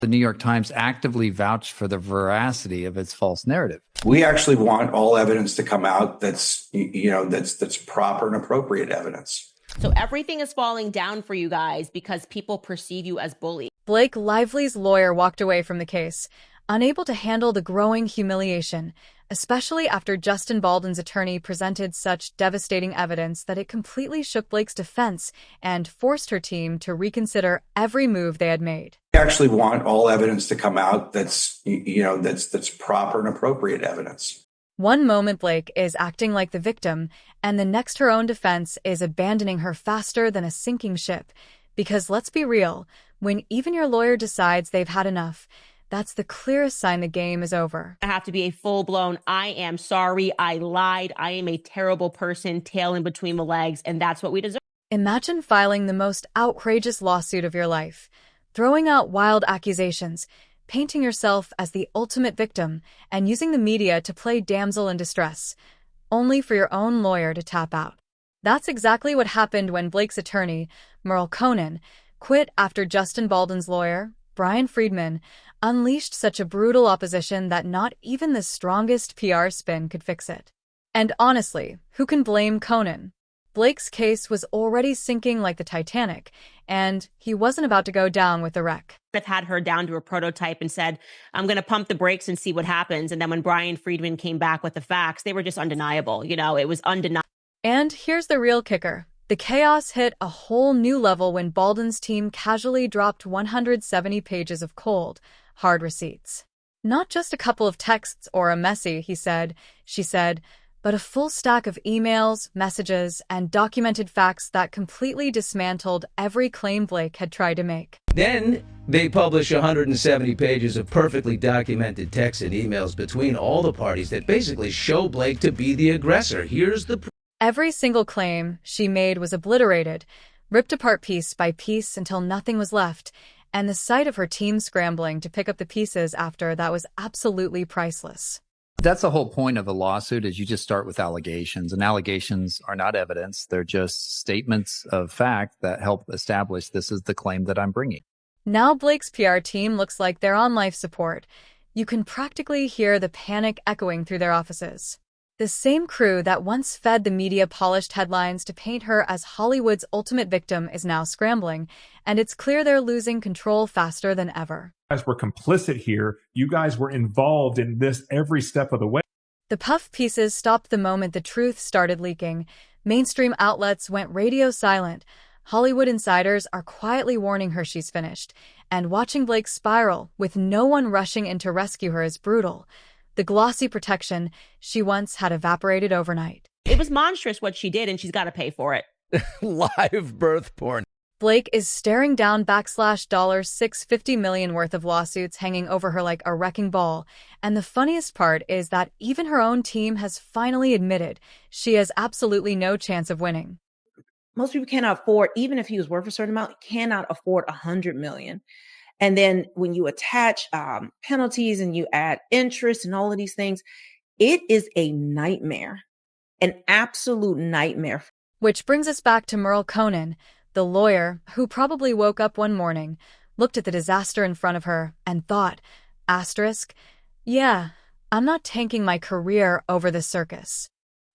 The New York Times actively vouched for the veracity of its false narrative. We actually want all evidence to come out that's proper and appropriate evidence. So everything is falling down for you guys because people perceive you as bullies. Blake Lively's lawyer walked away from the case, unable to handle the growing humiliation, especially after Justin Baldoni's attorney presented such devastating evidence that it completely shook Blake's defense and forced her team to reconsider every move they had made. We actually want all evidence to come out that's proper and appropriate evidence. One moment Blake is acting like the victim, and the next her own defense is abandoning her faster than a sinking ship. Because let's be real, when even your lawyer decides they've had enough, that's the clearest sign the game is over. I have to be a full-blown, I am sorry, I lied, I am a terrible person, tail in between the legs, and that's what we deserve. Imagine filing the most outrageous lawsuit of your life, throwing out wild accusations, painting yourself as the ultimate victim, and using the media to play damsel in distress, only for your own lawyer to tap out. That's exactly what happened when Blake's attorney, Merle Conan, quit after Justin Baldoni's lawyer, Brian Friedman, unleashed such a brutal opposition that not even the strongest PR spin could fix it. And honestly, who can blame Conan? Blake's case was already sinking like the Titanic, and he wasn't about to go down with the wreck. I've had her down to a prototype and said, I'm going to pump the brakes and see what happens. And then when Brian Friedman came back with the facts, they were just undeniable. It was undeniable. And here's the real kicker. The chaos hit a whole new level when Baldoni's team casually dropped 170 pages of cold, hard receipts. Not just a couple of texts or a messy, she said, but a full stack of emails, messages, and documented facts that completely dismantled every claim Blake had tried to make. Then they publish 170 pages of perfectly documented texts and emails between all the parties that basically show Blake to be the aggressor. Here's the Every single claim she made was obliterated, ripped apart piece by piece until nothing was left, and the sight of her team scrambling to pick up the pieces after that was absolutely priceless. That's the whole point of a lawsuit, is you just start with allegations, and allegations are not evidence. They're just statements of fact that help establish this is the claim that I'm bringing. Now Blake's PR team looks like they're on life support. You can practically hear the panic echoing through their offices. The same crew that once fed the media polished headlines to paint her as Hollywood's ultimate victim is now scrambling, and it's clear they're losing control faster than ever. You guys were complicit here. You guys were involved in this every step of the way. The puff pieces stopped the moment the truth started leaking. Mainstream outlets went radio silent. Hollywood insiders are quietly warning her she's finished, and watching Blake spiral with no one rushing in to rescue her is brutal. The glossy protection she once had evaporated overnight. It was monstrous what she did, and she's got to pay for it. live birth porn. Blake is staring down $650 million worth of lawsuits hanging over her like a wrecking ball. And the funniest part is that even her own team has finally admitted she has absolutely no chance of winning. Most people cannot afford, even if he was worth a certain amount, cannot afford $100 million. And then when you attach penalties and you add interest and all of these things, it is a nightmare, an absolute nightmare. Which brings us back to Merle Conan, the lawyer who probably woke up one morning, looked at the disaster in front of her, and thought, asterisk, yeah, I'm not tanking my career over the circus.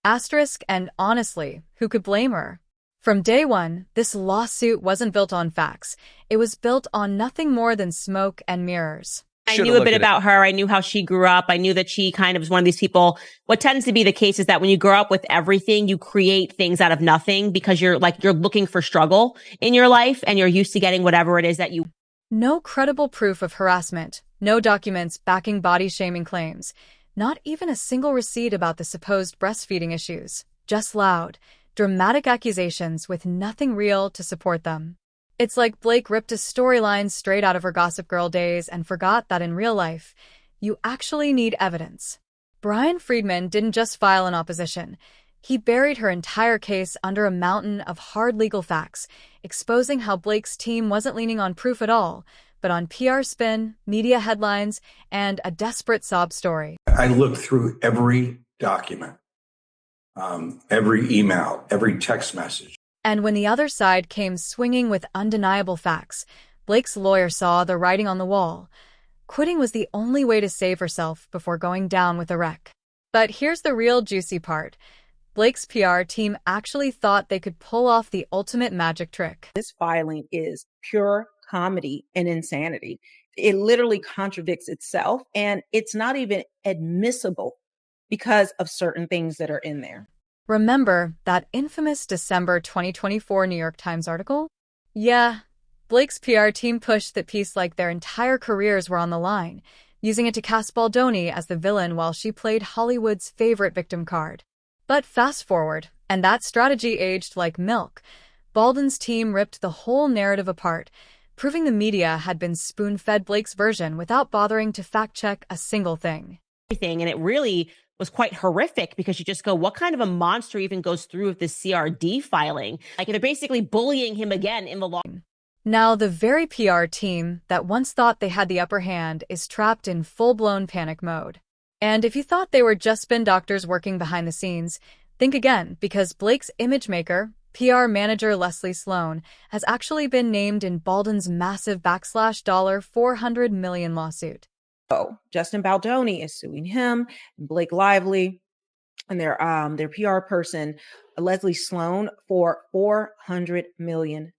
Asterisk, and honestly, who could blame her? From day one, this lawsuit wasn't built on facts. It was built on nothing more than smoke and mirrors. I knew a bit about her. I knew how she grew up. I knew that she kind of was one of these people. What tends to be the case is that when you grow up with everything, you create things out of nothing because you're looking for struggle in your life and you're used to getting whatever it is that you. No credible proof of harassment, no documents backing body-shaming claims, not even a single receipt about the supposed breastfeeding issues, just loud, dramatic accusations with nothing real to support them. It's like Blake ripped a storyline straight out of her Gossip Girl days and forgot that in real life, you actually need evidence. Brian Friedman didn't just file an opposition. He buried her entire case under a mountain of hard legal facts, exposing how Blake's team wasn't leaning on proof at all, but on PR spin, media headlines, and a desperate sob story. I looked through every document, every email, every text message. And when the other side came swinging with undeniable facts, Blake's lawyer saw the writing on the wall. Quitting was the only way to save herself before going down with a wreck. But here's the real juicy part. Blake's PR team actually thought they could pull off the ultimate magic trick. This filing is pure comedy and insanity. It literally contradicts itself, and it's not even admissible because of certain things that are in there. Remember that infamous December 2024 New York Times article? Yeah, Blake's PR team pushed that piece like their entire careers were on the line, using it to cast Baldoni as the villain while she played Hollywood's favorite victim card. But fast forward, and that strategy aged like milk. Baldwin's team ripped the whole narrative apart, proving the media had been spoon-fed Blake's version without bothering to fact-check a single thing. And it really was quite horrific because you just go, what kind of a monster even goes through with this CRD filing? Like, they're basically bullying him again in the law. Now, the very PR team that once thought they had the upper hand is trapped in full-blown panic mode. And if you thought they were just spin doctors working behind the scenes, think again, because Blake's image maker, PR manager Leslie Sloan, has actually been named in Baldwin's massive $400 million lawsuit. So Justin Baldoni is suing him, Blake Lively, and their PR person, Leslie Sloan, for $400 million.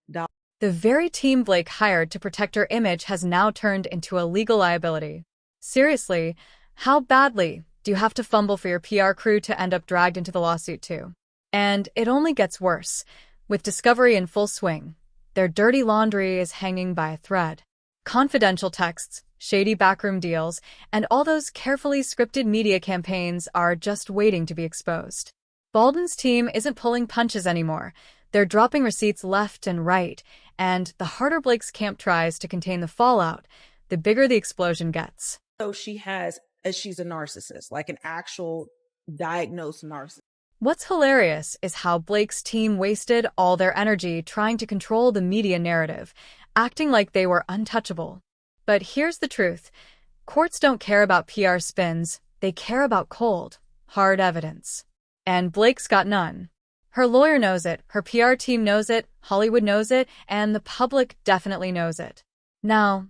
The very team Blake hired to protect her image has now turned into a legal liability. Seriously, how badly do you have to fumble for your PR crew to end up dragged into the lawsuit too? And it only gets worse. With Discovery in full swing, their dirty laundry is hanging by a thread. Confidential texts, shady backroom deals, and all those carefully scripted media campaigns are just waiting to be exposed. Baldwin's team isn't pulling punches anymore. They're dropping receipts left and right, and the harder Blake's camp tries to contain the fallout, the bigger the explosion gets. So she's a narcissist, like an actual diagnosed narcissist. What's hilarious is how Blake's team wasted all their energy trying to control the media narrative, acting like they were untouchable. But here's the truth. Courts don't care about PR spins. They care about cold, hard evidence. And Blake's got none. Her lawyer knows it, her PR team knows it, Hollywood knows it, and the public definitely knows it. Now,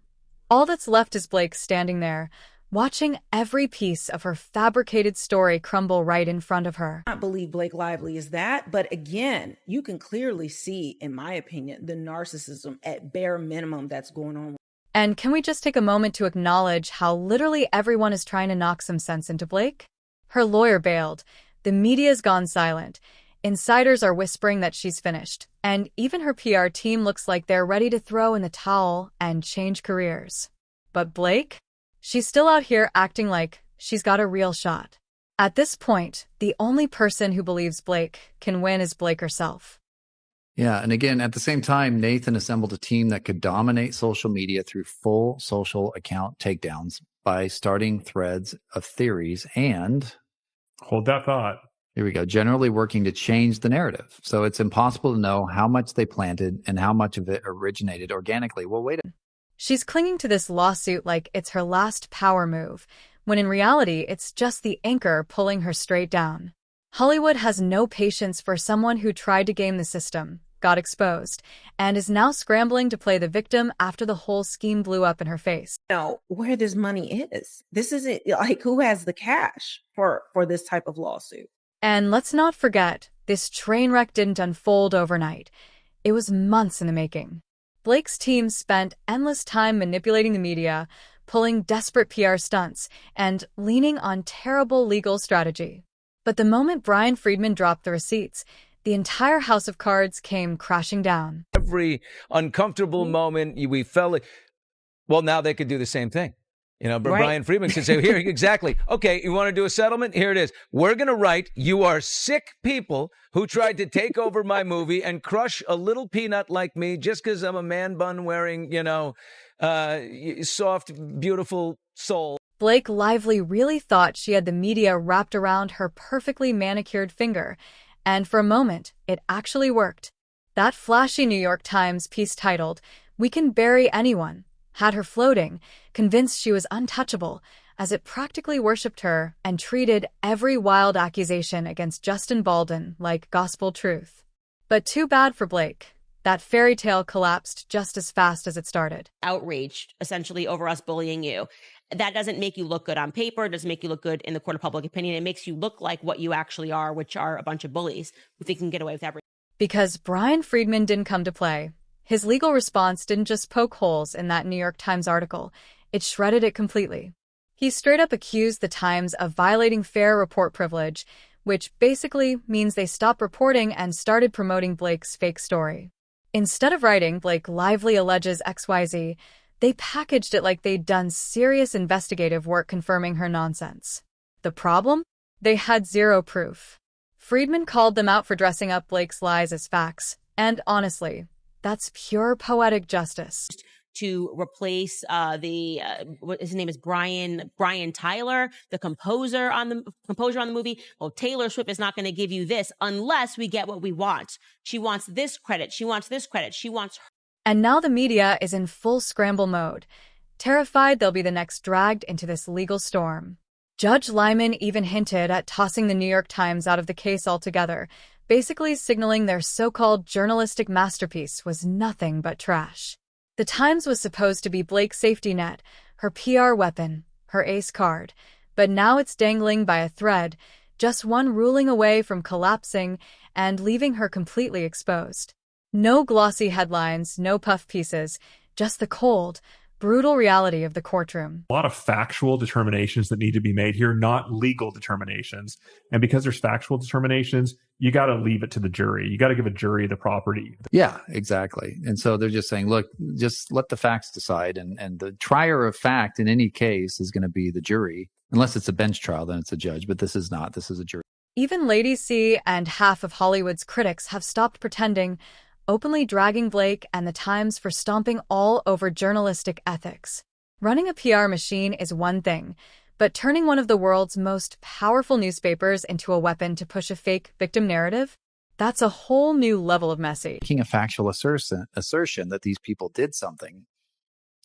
all that's left is Blake standing there, watching every piece of her fabricated story crumble right in front of her. I don't believe Blake Lively is that, but again, you can clearly see, in my opinion, the narcissism at bare minimum that's going on. And can we just take a moment to acknowledge how literally everyone is trying to knock some sense into Blake? Her lawyer bailed. The media's gone silent. Insiders are whispering that she's finished. And even her PR team looks like they're ready to throw in the towel and change careers. But Blake? She's still out here acting like she's got a real shot. At this point, the only person who believes Blake can win is Blake herself. Yeah. And again, at the same time, Nathan assembled a team that could dominate social media through full social account takedowns by starting threads of theories and Hold that thought. here we go, generally working to change the narrative. So it's impossible to know how much they planted and how much of it originated organically. Well, wait a She's clinging to this lawsuit like it's her last power move, when in reality, it's just the anchor pulling her straight down. Hollywood has no patience for someone who tried to game the system, got exposed, and is now scrambling to play the victim after the whole scheme blew up in her face. Know where this money is. This isn't like who has the cash for this type of lawsuit. And let's not forget, this train wreck didn't unfold overnight. It was months in the making. Blake's team spent endless time manipulating the media, pulling desperate PR stunts, and leaning on terrible legal strategy. But the moment Brian Friedman dropped the receipts, the entire house of cards came crashing down. Every uncomfortable moment we felt like, well, now they could do the same thing. You know, but Right. Brian Friedman could say, here, exactly. Okay, you want to do a settlement? Here it is. We're going to write, you are sick people who tried to take over my movie and crush a little peanut like me just because I'm a man bun wearing, soft, beautiful soul. Blake Lively really thought she had the media wrapped around her perfectly manicured finger, and for a moment, it actually worked. That flashy New York Times piece titled, "We Can Bury Anyone," had her floating, convinced she was untouchable, as it practically worshipped her and treated every wild accusation against Justin Baldoni like gospel truth. But too bad for Blake. That fairy tale collapsed just as fast as it started. Outraged, essentially, over us bullying you. That doesn't make you look good on paper. It doesn't make you look good in the court of public opinion. It makes you look like what you actually are, which are a bunch of bullies who think can get away with everything. Because Brian Friedman didn't come to play. His legal response didn't just poke holes in that New York Times article. It shredded it completely. He straight up accused the Times of violating fair report privilege, which basically means they stopped reporting and started promoting Blake's fake story. Instead of writing, Blake Lively alleges XYZ, they packaged it like they'd done serious investigative work confirming her nonsense. The problem? They had zero proof. Friedman called them out for dressing up Blake's lies as facts, and honestly, that's pure poetic justice. To replace what his name is, Brian Tyler, the composer on the movie. Well, Taylor Swift is not going to give you this unless we get what we want. She wants this credit. She wants this credit. She wants her. And now the media is in full scramble mode, terrified they'll be the next dragged into this legal storm. Judge Lyman even hinted at tossing the New York Times out of the case altogether, basically signaling their so-called journalistic masterpiece was nothing but trash. The Times was supposed to be Blake's safety net, her PR weapon, her ace card, but now it's dangling by a thread, just one ruling away from collapsing and leaving her completely exposed. No glossy headlines, no puff pieces, just the cold, brutal reality of the courtroom. A lot of factual determinations that need to be made here, not legal determinations. And because there's factual determinations, you got to leave it to the jury. You got to give a jury the property. Yeah, exactly. And so they're just saying, look, just let the facts decide. And the trier of fact in any case is going to be the jury. Unless it's a bench trial, then it's a judge. But this is not. This is a jury. Even Lady C and half of Hollywood's critics have stopped pretending, openly dragging Blake and the Times for stomping all over journalistic ethics. Running a PR machine is one thing, but turning one of the world's most powerful newspapers into a weapon to push a fake victim narrative? That's a whole new level of messy. Making a factual assertion that these people did something,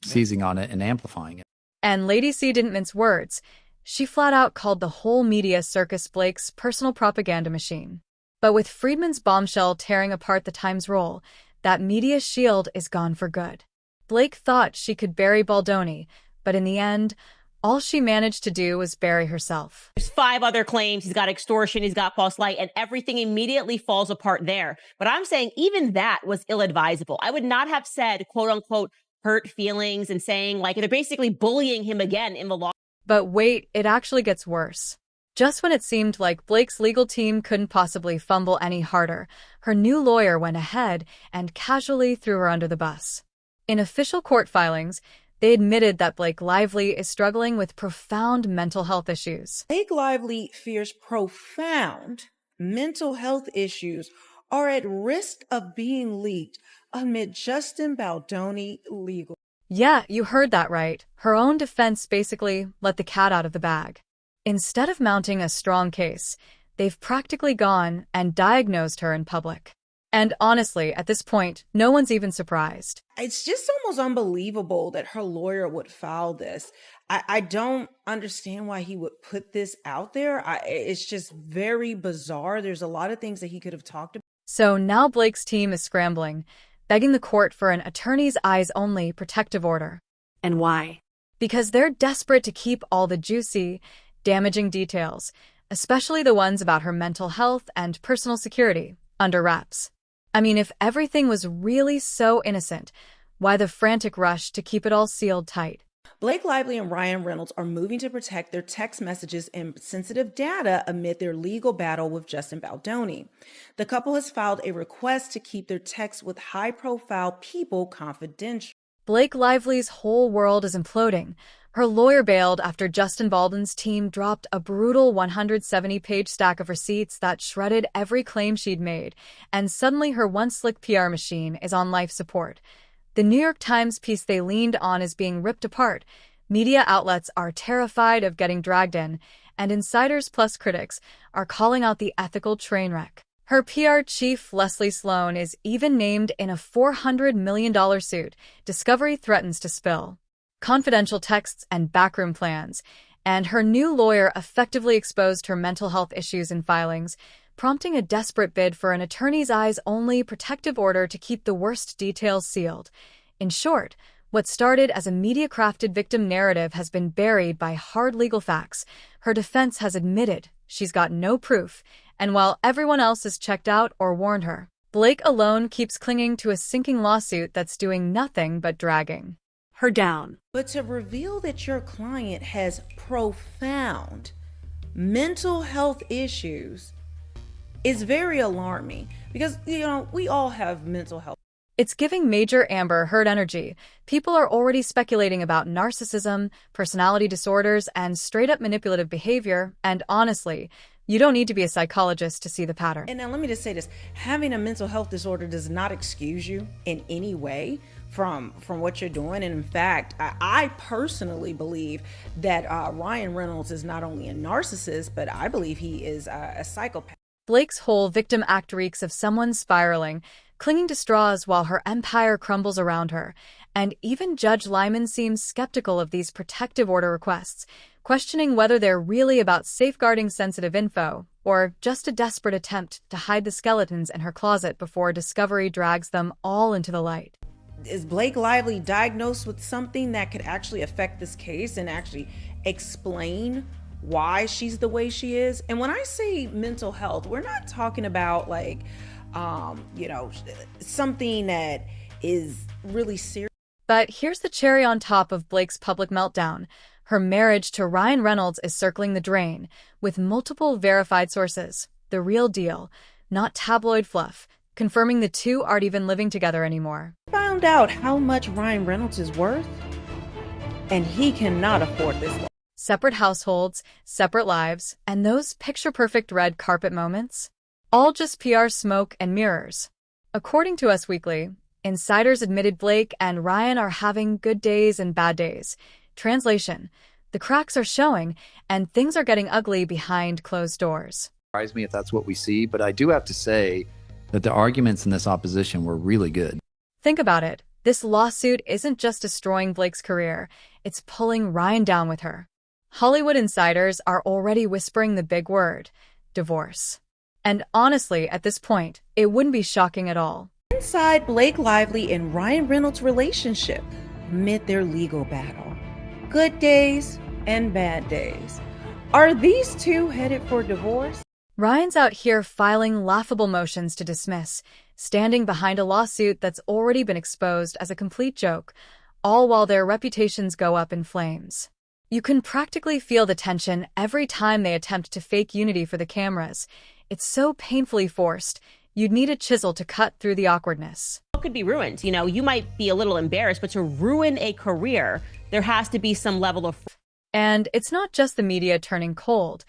seizing on it and amplifying it. And Lady C didn't mince words. She flat out called the whole media circus Blake's personal propaganda machine. But with Friedman's bombshell tearing apart the Times' role, that media shield is gone for good. Blake thought she could bury Baldoni, but in the end, all she managed to do was bury herself. There's 5 other claims. He's got extortion, he's got false light, and everything immediately falls apart there. But I'm saying even that was ill-advisable. I would not have said, quote unquote, hurt feelings and saying, like, they're basically bullying him again in the law. But wait, it actually gets worse. Just when it seemed like Blake's legal team couldn't possibly fumble any harder, her new lawyer went ahead and casually threw her under the bus. In official court filings, they admitted that Blake Lively is struggling with profound mental health issues. Blake Lively fears profound mental health issues are at risk of being leaked amid Justin Baldoni legal. Yeah, you heard that right. Her own defense basically let the cat out of the bag. Instead of mounting a strong case, they've practically gone and diagnosed her in public. And honestly, at this point, no one's even surprised. It's just almost unbelievable that her lawyer would file this. I don't understand why he would put this out there. It's just very bizarre. There's a lot of things that he could have talked about. So now Blake's team is scrambling, begging the court for an attorney's eyes-only protective order. And why? Because they're desperate to keep all the juicy, damaging details, especially the ones about her mental health and personal security, under wraps. I mean, if everything was really so innocent, why the frantic rush to keep it all sealed tight? Blake Lively and Ryan Reynolds are moving to protect their text messages and sensitive data amid their legal battle with Justin Baldoni. The couple has filed a request to keep their texts with high-profile people confidential. Blake Lively's whole world is imploding. Her lawyer bailed after Justin Baldoni's team dropped a brutal 170-page stack of receipts that shredded every claim she'd made, and suddenly her once-slick PR machine is on life support. The New York Times piece they leaned on is being ripped apart. Media outlets are terrified of getting dragged in, and insiders plus critics are calling out the ethical train wreck. Her PR chief, Leslie Sloan, is even named in a $400 million suit Discovery threatens to spill. Confidential texts and backroom plans, and her new lawyer effectively exposed her mental health issues in filings, prompting a desperate bid for an attorney's eyes-only protective order to keep the worst details sealed. In short, what started as a media-crafted victim narrative has been buried by hard legal facts. Her defense has admitted she's got no proof, and while everyone else is checked out or warned her, Blake alone keeps clinging to a sinking lawsuit that's doing nothing but dragging her down. But to reveal that your client has profound mental health issues is very alarming because, we all have mental health. It's giving Major Amber Heard energy. People are already speculating about narcissism, personality disorders, and straight-up manipulative behavior, and honestly, you don't need to be a psychologist to see the pattern. And now let me just say this. Having a mental health disorder does not excuse you in any way from what you're doing. And in fact, I personally believe that Ryan Reynolds is not only a narcissist, but I believe he is a psychopath. Blake's whole victim act reeks of someone spiraling, clinging to straws while her empire crumbles around her. And even Judge Lyman seems skeptical of these protective order requests, questioning whether they're really about safeguarding sensitive info or just a desperate attempt to hide the skeletons in her closet before discovery drags them all into the light. Is Blake Lively diagnosed with something that could actually affect this case and actually explain why she's the way she is? And when I say mental health, we're not talking about something that is really serious. But here's the cherry on top of Blake's public meltdown. Her marriage to Ryan Reynolds is circling the drain, with multiple verified sources. The real deal, not tabloid fluff, confirming the two aren't even living together anymore. Found out how much Ryan Reynolds is worth, and he cannot afford this. Separate households, separate lives, and those picture-perfect red carpet moments? All just PR smoke and mirrors. According to Us Weekly, insiders admitted Blake and Ryan are having good days and bad days. Translation: the cracks are showing, and things are getting ugly behind closed doors. Surprise me if that's what we see, but I do have to say that the arguments in this opposition were really good. Think about it. This lawsuit isn't just destroying Blake's career, it's pulling Ryan down with her. Hollywood insiders are already whispering the big word: divorce. And honestly, at this point, it wouldn't be shocking at all. Inside Blake Lively and Ryan Reynolds' relationship amid their legal battle. Good days and bad days. Are these two headed for divorce? Ryan's out here filing laughable motions to dismiss, standing behind a lawsuit that's already been exposed as a complete joke, all while their reputations go up in flames. You can practically feel the tension every time they attempt to fake unity for the cameras. It's so painfully forced, you'd need a chisel to cut through the awkwardness. Could be ruined. You might be a little embarrassed, but to ruin a career, there has to be some level of... And it's not just the media turning cold.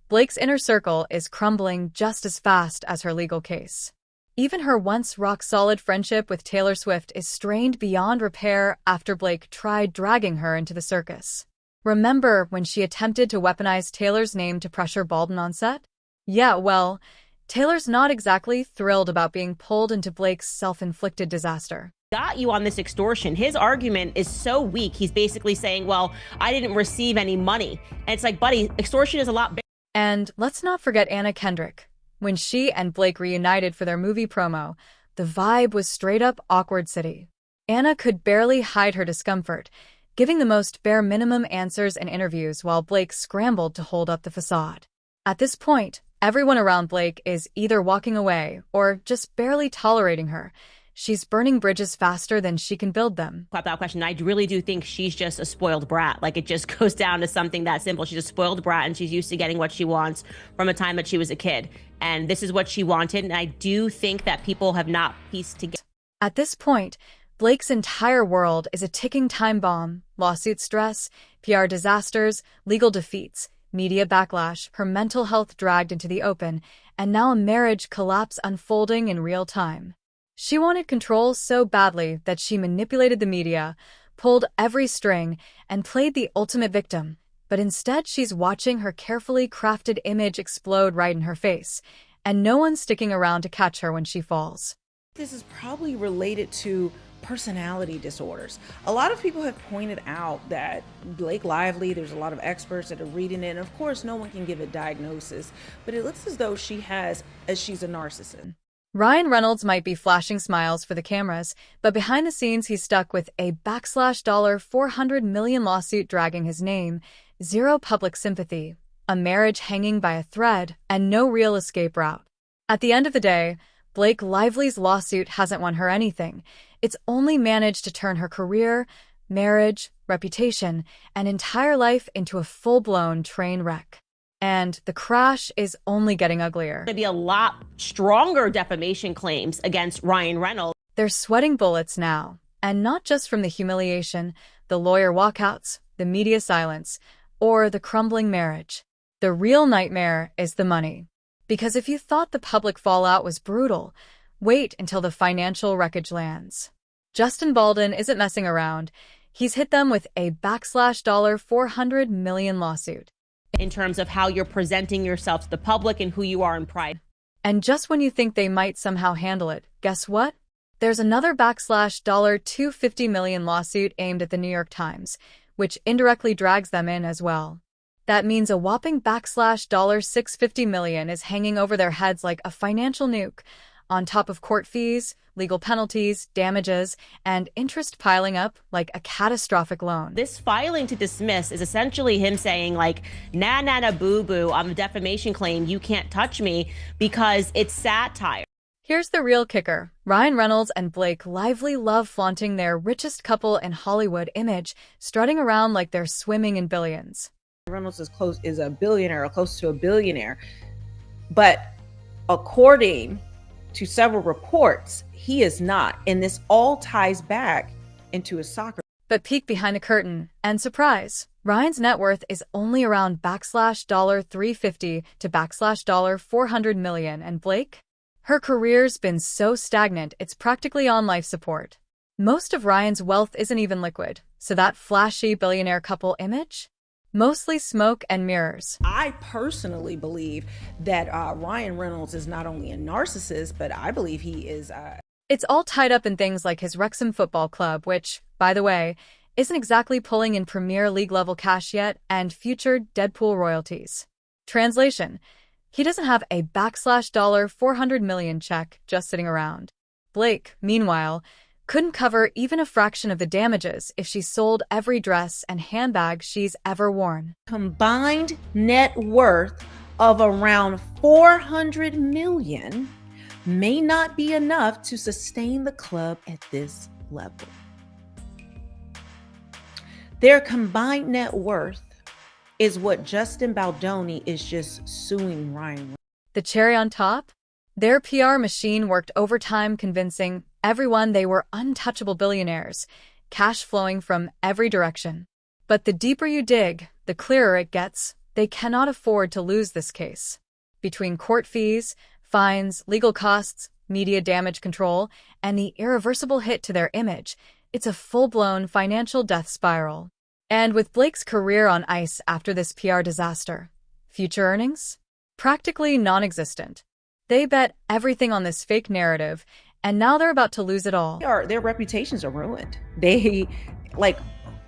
Blake's inner circle is crumbling just as fast as her legal case. Even her once rock-solid friendship with Taylor Swift is strained beyond repair after Blake tried dragging her into the circus. Remember when she attempted to weaponize Taylor's name to pressure Baldwin on set? Yeah, well, Taylor's not exactly thrilled about being pulled into Blake's self-inflicted disaster. Got you on this extortion. His argument is so weak. He's basically saying, well, I didn't receive any money. And it's like, buddy, extortion is a lot bigger. And let's not forget Anna Kendrick. When she and Blake reunited for their movie promo, the vibe was straight-up awkward city. Anna could barely hide her discomfort, giving the most bare minimum answers in interviews while Blake scrambled to hold up the facade. At this point, everyone around Blake is either walking away or just barely tolerating her. She's burning bridges faster than she can build them. Without question, I really do think she's just a spoiled brat. Like, it just goes down to something that simple. She's a spoiled brat, and she's used to getting what she wants from the time that she was a kid. And this is what she wanted, and I do think that people have not pieced together. At this point, Blake's entire world is a ticking time bomb. Lawsuit stress, PR disasters, legal defeats, media backlash, her mental health dragged into the open, and now a marriage collapse unfolding in real time. She wanted control so badly that she manipulated the media, pulled every string, and played the ultimate victim. But instead, she's watching her carefully crafted image explode right in her face, and no one's sticking around to catch her when she falls. This is probably related to personality disorders. A lot of people have pointed out that Blake Lively, there's a lot of experts that are reading it, and of course no one can give a diagnosis, but it looks as though she's a narcissist. Ryan Reynolds might be flashing smiles for the cameras, but behind the scenes he's stuck with a $400 million lawsuit dragging his name, zero public sympathy, a marriage hanging by a thread, and no real escape route. At the end of the day, Blake Lively's lawsuit hasn't won her anything. It's only managed to turn her career, marriage, reputation, and entire life into a full-blown train wreck. And the crash is only getting uglier. Going to be a lot stronger defamation claims against Ryan Reynolds. They're sweating bullets now, and not just from the humiliation, the lawyer walkouts, the media silence, or the crumbling marriage. The real nightmare is the money. Because if you thought the public fallout was brutal, wait until the financial wreckage lands. Justin Baldoni isn't messing around. He's hit them with a $400 million lawsuit. In terms of how you're presenting yourself to the public and who you are in private. And just when you think they might somehow handle it, guess what? There's another $250 million lawsuit aimed at the New York Times, which indirectly drags them in as well. That means a whopping $650 million is hanging over their heads like a financial nuke, on top of court fees, legal penalties, damages, and interest piling up like a catastrophic loan. This filing to dismiss is essentially him saying like, nah, boo-boo on the defamation claim, you can't touch me, because it's satire. Here's the real kicker. Ryan Reynolds and Blake Lively love flaunting their richest couple in Hollywood image, strutting around like they're swimming in billions. Reynolds is a billionaire or close to a billionaire, but according to several reports, he is not, and this all ties back into his soccer. But peek behind the curtain, and surprise, Ryan's net worth is only around $350 to $400 million, and Blake? Her career's been so stagnant it's practically on life support. Most of Ryan's wealth isn't even liquid, so that flashy billionaire couple image? Mostly smoke and mirrors. I personally believe that Ryan Reynolds is not only a narcissist, but I believe he is... It's all tied up in things like his Wrexham Football Club, which, by the way, isn't exactly pulling in Premier League level cash yet, and future Deadpool royalties. Translation: he doesn't have a $400 million check just sitting around. Blake, meanwhile, couldn't cover even a fraction of the damages if she sold every dress and handbag she's ever worn. Combined net worth of around $400 million may not be enough to sustain the club at this level. Their combined net worth is what Justin Baldoni is just suing Ryan. The cherry on top? Their PR machine worked overtime convincing everyone they were untouchable billionaires, cash flowing from every direction. But the deeper you dig, the clearer it gets. They cannot afford to lose this case. Between court fees, fines, legal costs, media damage control, and the irreversible hit to their image, it's a full-blown financial death spiral. And with Blake's career on ice after this PR disaster, future earnings? Practically non-existent. They bet everything on this fake narrative, and now they're about to lose it all. Their reputations are ruined.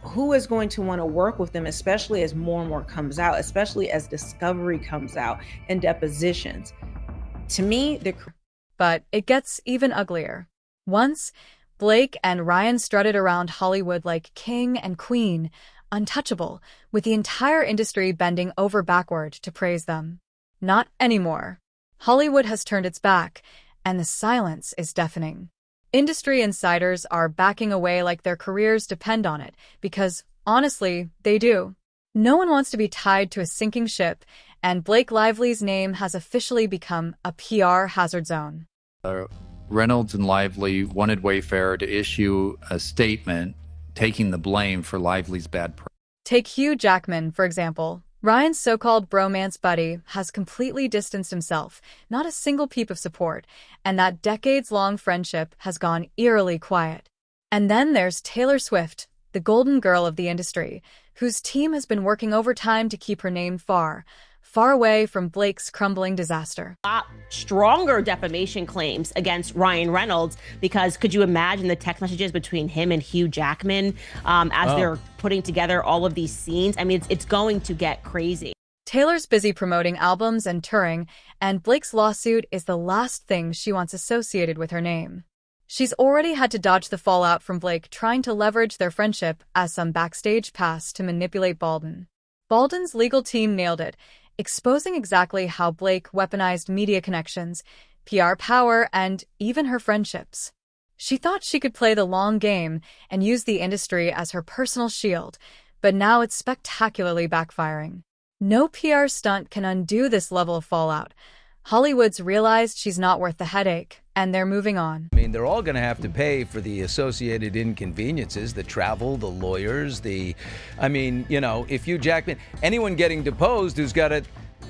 Who is going to want to work with them, especially as more and more comes out, especially as discovery comes out and depositions? To me, But it gets even uglier. Once, Blake and Ryan strutted around Hollywood like king and queen, untouchable, with the entire industry bending over backward to praise them. Not anymore. Hollywood has turned its back, and the silence is deafening. Industry insiders are backing away like their careers depend on it, because, honestly, they do. No one wants to be tied to a sinking ship, and Blake Lively's name has officially become a PR hazard zone. Reynolds and Lively wanted Wayfair to issue a statement taking the blame for Lively's bad press. Take Hugh Jackman, for example. Ryan's so-called bromance buddy has completely distanced himself, not a single peep of support, and that decades-long friendship has gone eerily quiet. And then there's Taylor Swift, the golden girl of the industry, whose team has been working overtime to keep her name far far away from Blake's crumbling disaster. Stronger defamation claims against Ryan Reynolds, because could you imagine the text messages between him and Hugh Jackman as they're putting together all of these scenes? I mean, it's going to get crazy. Taylor's busy promoting albums and touring, and Blake's lawsuit is the last thing she wants associated with her name. She's already had to dodge the fallout from Blake trying to leverage their friendship as some backstage pass to manipulate Baldwin. Baldwin's legal team nailed it, exposing exactly how Blake weaponized media connections, PR power, and even her friendships. She thought she could play the long game and use the industry as her personal shield, but now it's spectacularly backfiring. No PR stunt can undo this level of fallout. Hollywood's realized she's not worth the headache, and they're moving on. I mean, they're all going to have to pay for the associated inconveniences, the travel, the lawyers, if Hugh Jackman, anyone getting deposed who's got to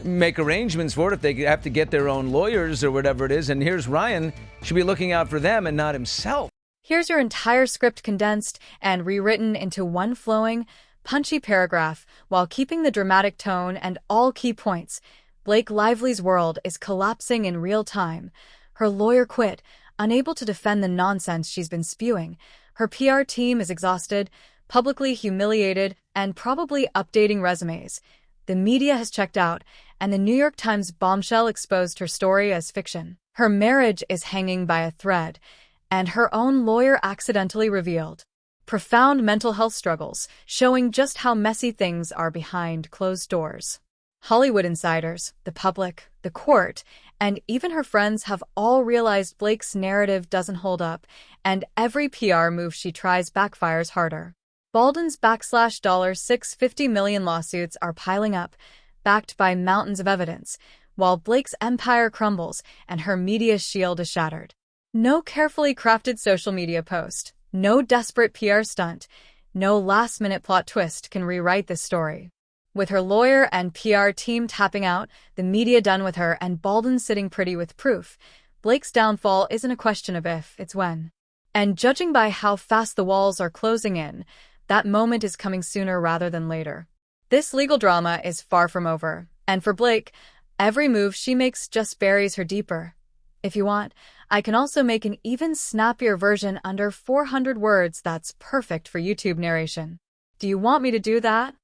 make arrangements for it if they have to get their own lawyers or whatever it is. And here's Ryan, should be looking out for them and not himself. Here's your entire script condensed and rewritten into one flowing, punchy paragraph while keeping the dramatic tone and all key points. Blake Lively's world is collapsing in real time. Her lawyer quit, unable to defend the nonsense she's been spewing. Her PR team is exhausted, publicly humiliated, and probably updating resumes. The media has checked out, and the New York Times bombshell exposed her story as fiction. Her marriage is hanging by a thread, and her own lawyer accidentally revealed profound mental health struggles, showing just how messy things are behind closed doors. Hollywood insiders, the public, the court, and even her friends have all realized Blake's narrative doesn't hold up, and every PR move she tries backfires harder. Baldwin's $650 million lawsuits are piling up, backed by mountains of evidence, while Blake's empire crumbles and her media shield is shattered. No carefully crafted social media post, no desperate PR stunt, no last-minute plot twist can rewrite this story. With her lawyer and PR team tapping out, the media done with her, and Baldwin sitting pretty with proof, Blake's downfall isn't a question of if, it's when. And judging by how fast the walls are closing in, that moment is coming sooner rather than later. This legal drama is far from over, and for Blake, every move she makes just buries her deeper. If you want, I can also make an even snappier version under 400 words that's perfect for YouTube narration. Do you want me to do that?